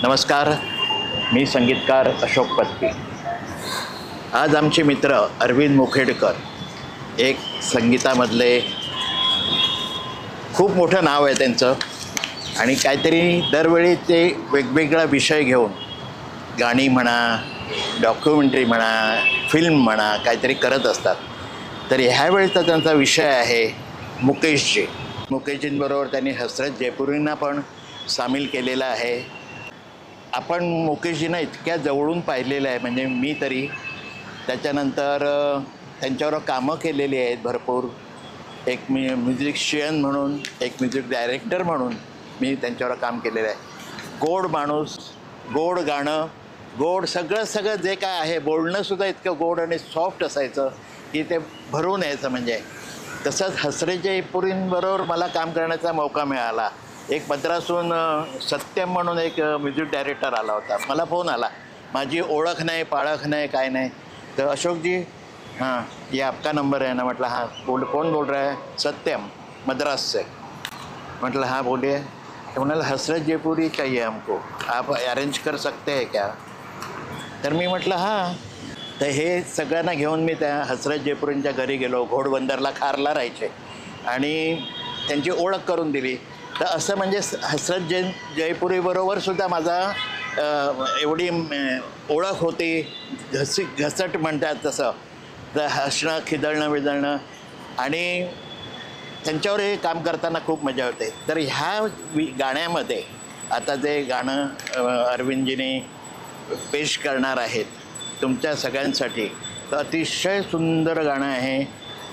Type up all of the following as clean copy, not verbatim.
नमस्कार, मी संगीतकार अशोक पत्की। आज आमचे मित्र अरविंद मुखेडकर, एक संगीतामधले खूप मोठं नाव आहे त्यांचं, आणि काहीतरी दरवेळी ते वेगवेगळा विषय घेऊन गाणी म्हणा, डॉक्युमेंटरी म्हणा, फिल्म म्हणा, काहीतरी करत असतात। तर ह्यावेळेचा त्यांचा विषय आहे मुकेशजी। मुकेशजींबरोबर त्यांनी हसरत जयपुरींना पण सामील केलेलं आहे। आपण मुकेशजींना इतक्या जवळून पाहिलेलं आहे, म्हणजे मी तरी। त्याच्यानंतर त्यांच्यावर कामं केलेली आहेत भरपूर। एक म्युझिशियन म्हणून, एक म्युझिक डायरेक्टर म्हणून मी त्यांच्यावर काम केलेलं आहे। गोड माणूस, गोड गाणं, गोड सगळं जे काय आहे, बोलणंसुद्धा इतकं गोड आणि सॉफ्ट असायचं की ते भरून यायचं। म्हणजे तसंच हसरत जयपुरींबरोबर मला काम करण्याचा मौका मिळाला। एक मद्रासहून सत्यम म्हणून एक म्युझिक डायरेक्टर आला होता। मला फोन आला, माझी ओळख नाही, पाळख नाही, काय नाही। तर अशोक जी, हाँ ये आपका नंबर है ना? म्हटलं हाँ। कौन बोल रहा है? सत्यम, मद्रास से। म्हटलं हाँ बोलिए। तो म्हणाला हसरत जयपुरी चाहिए हमको, आप अरेंज कर सकते हैं क्या? तर मी म्हटलं हां। तर हे सगळ्यांना घेऊन मी त्या हसरत जयपुरींच्या घरी गेलो। घोडबंदरला खारला राहायचे आणि त्यांची ओळख करून दिली। तर असं म्हणजे हसरत जयपुरीबरोबर सुद्धा माझा एवढी ओळख होती। घसट म्हणतात तसं, तर हसणं, खिदळणं विदळणं, आणि त्यांच्यावर हे काम करताना खूप मजा होते। तर ह्या गाण्यामध्ये आता जे गाणं अरविंदजींनी पेश करणार आहेत तुमच्या सगळ्यांसाठी, तर अतिशय सुंदर गाणं आहे।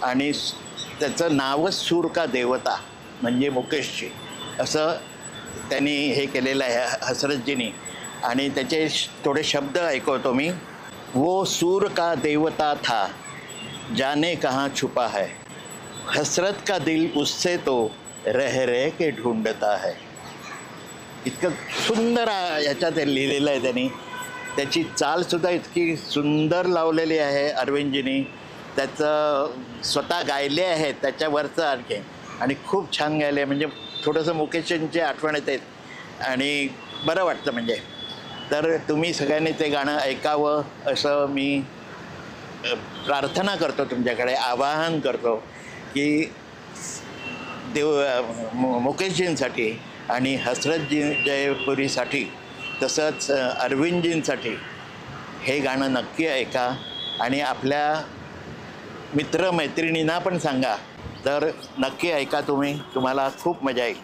आणि त्याचं नावच सूर का देवता, म्हणजे मुकेशजी असं त्यांनी हे केलेलं आहे हसरतजींनी। आणि त्याचे थोडे शब्द ऐकवतो मी। वो सूर का देवता था, जाने कहाँ छुपा है, हसरत का दिल उससे तो रह के ढूंढता है। इतकं सुंदर याच्यात लिहिलेलं आहे त्यांनी। त्याची चालसुद्धा इतकी सुंदर लावलेली आहे अरविंदजींनी। त्याचं स्वतः गायले आहेत त्याच्यावरचं आणखी, आणि खूप छान गायले आहे। म्हणजे थोडंसं मुकेशजींची आठवण येते आणि बरं वाटतं म्हणजे। तर तुम्ही सगळ्यांनी ते गाणं ऐकावं असं मी प्रार्थना करतो, तुमच्याकडे आवाहन करतो की मुकेशजींसाठी आणि हसरत जयपुरीसाठी, तसंच अरविंदजींसाठी हे गाणं नक्की ऐका। आणि आपल्या मित्रमैत्रिणींना पण सांगा, तर नक्की ऐका तुम्ही, तुम्हाला खूप मजा येईल।